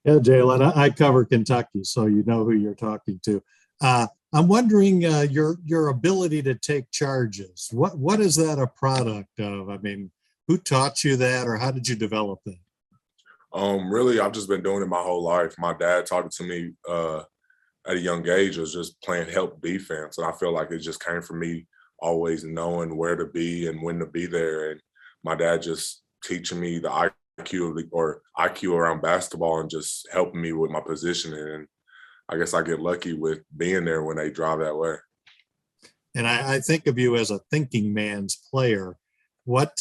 Yeah, Jaylin, I cover Kentucky, so you know who you're talking to. I'm wondering your ability to take charges. What is that a product of? I mean, who taught you that, or how did you develop that? Really, I've just been doing it my whole life. My dad taught it to me at a young age. Was just playing help defense, and I feel like it just came from me always knowing where to be and when to be there. And my dad just teaching me the IQ or IQ around basketball and just helping me with my positioning. And I guess I get lucky with being there when they drive that way. And I think of you as a thinking man's player. What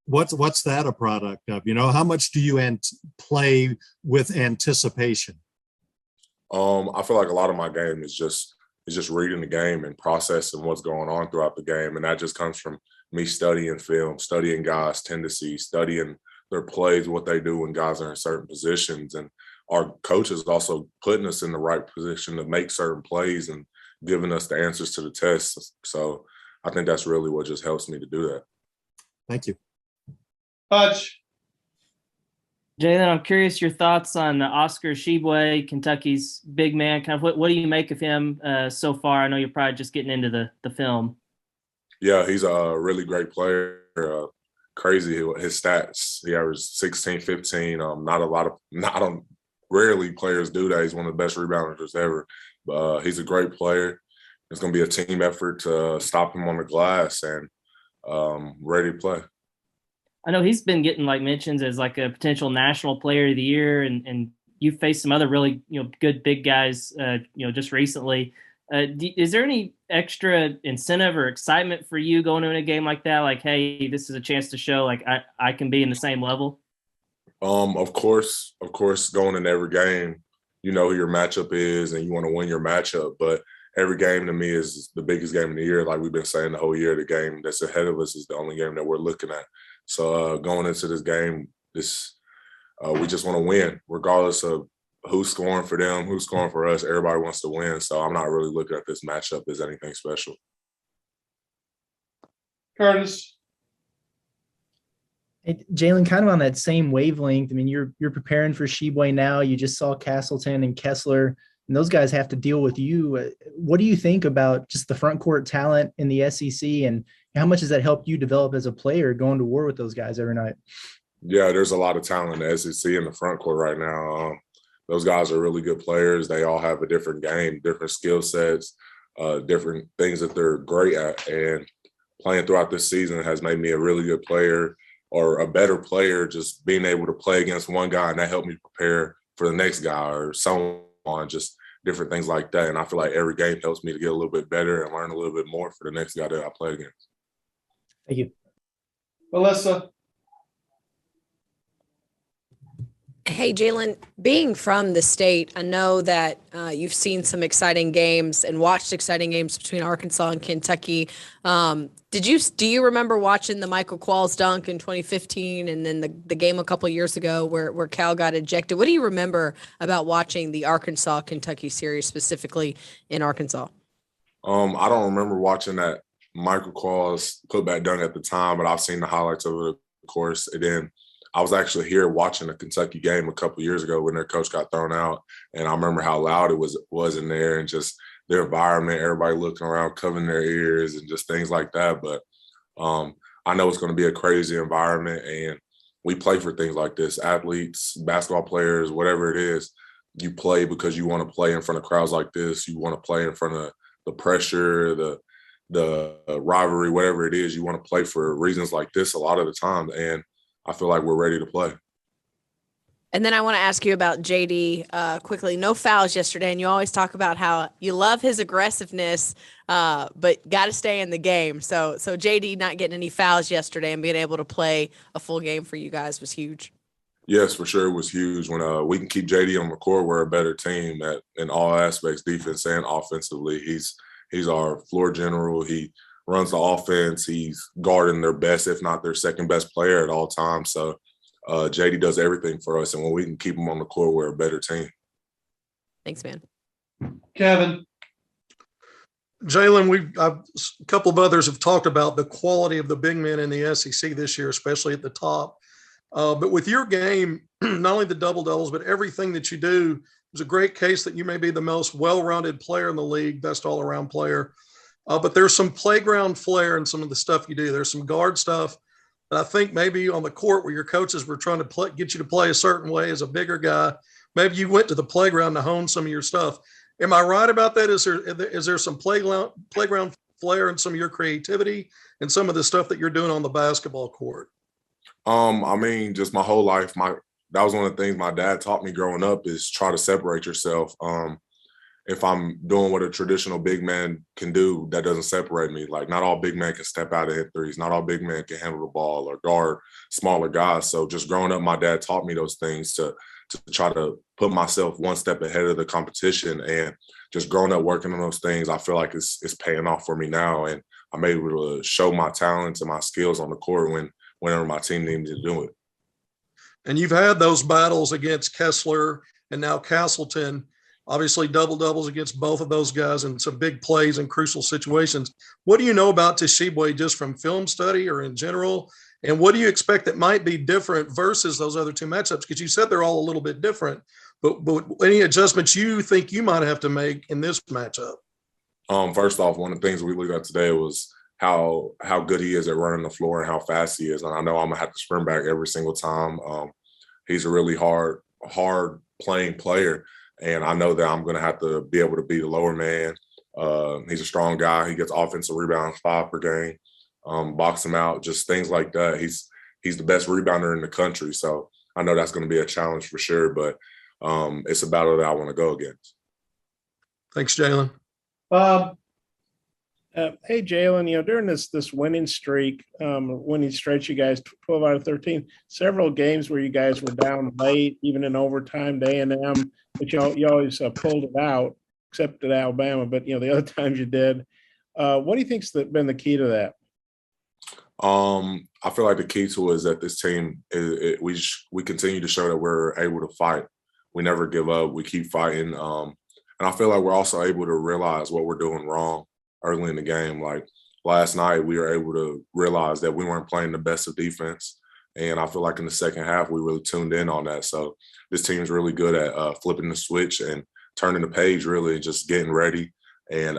what's that a product of? You know, how much do you play with anticipation? I feel like a lot of my game is just reading the game and processing what's going on throughout the game, and that just comes from me studying film, studying guys' tendencies, studying their plays, what they do when guys are in certain positions, and our coaches also putting us in the right position to make certain plays and giving us the answers to the tests. So I think that's really what just helps me to do that. Thank you. Hutch. Jaylin, I'm curious your thoughts on Oscar Tshiebwe, Kentucky's big man. Kind of what do you make of him so far? I know you're probably just getting into the film. Yeah, he's a really great player. Crazy his stats. He averaged 16, 15. Rarely players do that. He's one of the best rebounders ever. But he's a great player. It's going to be a team effort to stop him on the glass and ready to play. I know he's been getting like mentions as like a potential national player of the year, and you've faced some other really good big guys just recently. Is there any extra incentive or excitement for you going into a game like that? Like, hey, this is a chance to show like I can be in the same level. Of course, going in every game, you know who your matchup is, and you want to win your matchup. But every game to me is the biggest game of the year. Like we've been saying the whole year, the game that's ahead of us is the only game that we're looking at. So going into this game, we just want to win, regardless of who's scoring for them, who's scoring for us. Everybody wants to win. So I'm not really looking at this matchup as anything special. Curtis. Hey, Jaylin, kind of on that same wavelength. I mean, you're preparing for Tshiebwe now. You just saw Castleton and Kessler, and those guys have to deal with you. What do you think about just the front court talent in the SEC, and how much has that helped you develop as a player going to war with those guys every night? Yeah, there's a lot of talent in the SEC in the front court right now. Those guys are really good players. They all have a different game, different skill sets, different things that they're great at. And playing throughout this season has made me a really good player or a better player, just being able to play against one guy, and that helped me prepare for the next guy or so on, just different things like that. And I feel like every game helps me to get a little bit better and learn a little bit more for the next guy that I play against. Thank you. Melissa. Hey, Jaylin, being from the state, I know that you've seen some exciting games and watched exciting games between Arkansas and Kentucky. Do you remember watching the Michael Qualls dunk in 2015 and then the game a couple of years ago where Cal got ejected? What do you remember about watching the Arkansas-Kentucky series, specifically in Arkansas? I don't remember watching that Michael Qualls putback dunk at the time, but I've seen the highlights over the course. And then I was actually here watching a Kentucky game a couple of years ago when their coach got thrown out, and I remember how loud it was in there, and just their environment, everybody looking around, covering their ears, and just things like that. But I know it's going to be a crazy environment, and we play for things like this. Athletes, basketball players, whatever it is, you play because you want to play in front of crowds like this. You want to play in front of the pressure, the rivalry, whatever it is. You want to play for reasons like this a lot of the time, and I feel like we're ready to play. And then I want to ask you about JD quickly. No fouls yesterday, and you always talk about how you love his aggressiveness, but got to stay in the game. So JD not getting any fouls yesterday and being able to play a full game for you guys was huge. Yes, for sure, it was huge. When we can keep JD on the court, we're a better team in all aspects, defense and offensively. He's our floor general. He runs the offense. He's guarding their best, if not their second best player at all times. So JD does everything for us. And when we can keep him on the court, we're a better team. Thanks, man. Kevin. Jaylin, a couple of others have talked about the quality of the big men in the SEC this year, especially at the top. But with your game, not only the double doubles, but everything that you do, there's a great case that you may be the most well-rounded player in the league, best all-around player. But there's some playground flair in some of the stuff you do. There's some guard stuff that I think maybe on the court where your coaches were trying to get you to play a certain way as a bigger guy. Maybe you went to the playground to hone some of your stuff. Am I right about that? Is there some playground flair in some of your creativity and some of the stuff that you're doing on the basketball court? I mean, just my whole life, that was one of the things my dad taught me growing up is try to separate yourself. If I'm doing what a traditional big man can do, that doesn't separate me. Like, not all big men can step out and hit threes. Not all big men can handle the ball or guard smaller guys. So just growing up, my dad taught me those things to try to put myself one step ahead of the competition. And just growing up working on those things, I feel like it's paying off for me now. And I'm able to show my talents and my skills on the court whenever my team needs to do it. And you've had those battles against Kessler and now Castleton, obviously double doubles against both of those guys and some big plays in crucial situations. What do you know about Tshiebwe just from film study or in general? And what do you expect that might be different versus those other two matchups? Because you said they're all a little bit different, but any adjustments you think you might have to make in this matchup? First off, one of the things we looked at today was how good he is at running the floor and how fast he is. And I know I'm gonna have to sprint back every single time. He's a really hard playing player. And I know that I'm going to have to be able to be the lower man. He's a strong guy. He gets offensive rebounds 5 per game. Box him out, just things like that. He's the best rebounder in the country. So I know that's going to be a challenge for sure. But it's a battle that I want to go against. Thanks, Jaylin. Hey, Jaylin, during this winning streak, winning stretch, you guys 12 out of 13, several games where you guys were down late, even in overtime to A&M, but you always pulled it out, except at Alabama. But, the other times you did. What do you think's been the key to that? I feel like the key to it is that this team, we continue to show that we're able to fight. We never give up. We keep fighting. And I feel like we're also able to realize what we're doing wrong early in the game. Like last night, we were able to realize that we weren't playing the best of defense. And I feel like in the second half, we really tuned in on that. So this team's really good at flipping the switch and turning the page, really, and just getting ready and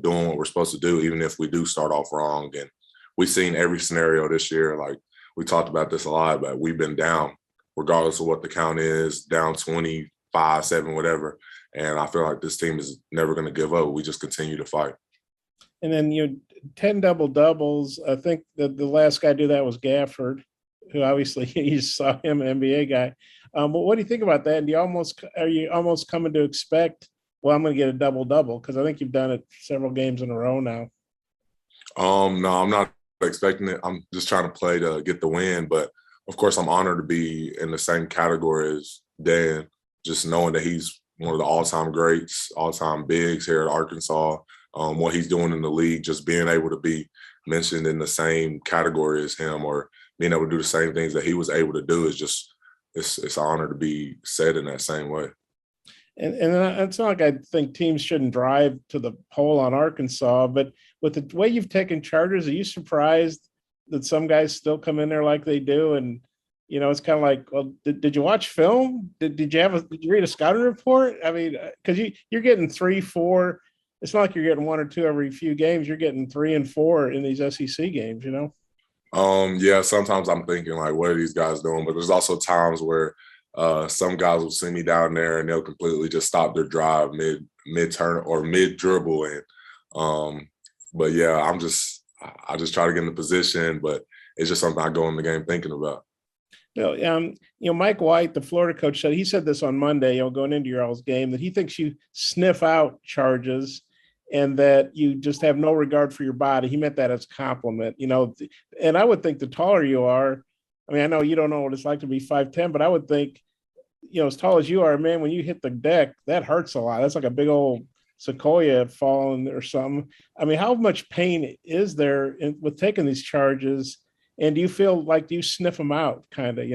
doing what we're supposed to do, even if we do start off wrong. And we've seen every scenario this year. Like, we talked about this a lot, but we've been down, regardless of what the count is, down 25, 7, whatever. And I feel like this team is never going to give up. We just continue to fight. And then 10 double doubles. I think that the last guy to do that was Gafford, who obviously you saw him, an NBA guy. But what do you think about that? And are you almost coming to expect, well, I'm going to get a double double? Because I think you've done it several games in a row now. No, I'm not expecting it. I'm just trying to play to get the win. But of course, I'm honored to be in the same category as Dan, just knowing that he's one of the all-time greats, all-time bigs here at Arkansas. What he's doing in the league, just being able to be mentioned in the same category as him or being able to do the same things that he was able to do is just, it's an honor to be said in that same way. And it's not like I think teams shouldn't drive to the pole on Arkansas, but with the way you've taken charges, are you surprised that some guys still come in there like they do? And, it's kind of like, well, did you watch film? Did you read a scouting report? I mean, because you're getting 3, 4. It's not like you're getting 1 or 2 every few games. You're getting 3 and 4 in these SEC games, Yeah, sometimes I'm thinking, like, what are these guys doing? But there's also times where some guys will see me down there and they'll completely just stop their drive mid-turn or mid-dribble. And but yeah, I just try to get in the position, but it's just something I go in the game thinking about. Mike White, the Florida coach, he said this on Monday, going into your all's game, that he thinks you sniff out charges and that you just have no regard for your body. He meant that as a compliment, and I would think the taller you are, I mean, I know you don't know what it's like to be 5'10", but I would think, as tall as you are, man, when you hit the deck, that hurts a lot. That's like a big old sequoia falling or something. I mean, how much pain is there with taking these charges? And do you feel like, do you sniff them out kind of,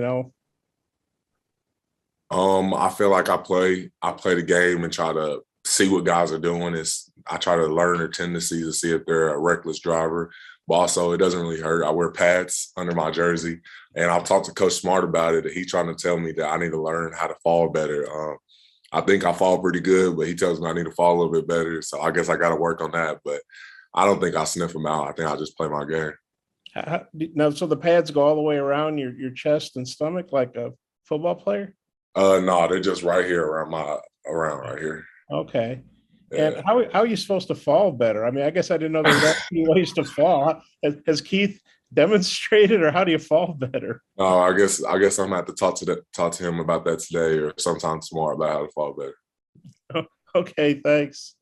I feel like I play the game and try to see what guys are doing. I try to learn their tendencies to see if they're a reckless driver. but also it doesn't really hurt. I wear pads under my jersey, and I've talked to Coach Smart about it. He's trying to tell me that I need to learn how to fall better. I think I fall pretty good, but he tells me I need to fall a little bit better. So I guess I got to work on that, but I don't think I sniff them out. I think I just play my game. Now, so the pads go all the way around your chest and stomach like a football player? No, they're just right here around right here. Okay. Yeah. And how are you supposed to fall better? I mean, I guess I didn't know there were that many ways to fall. Has Keith demonstrated, or how do you fall better? No, I guess I'm gonna have to talk to him about that today or sometime tomorrow about how to fall better. Okay, thanks.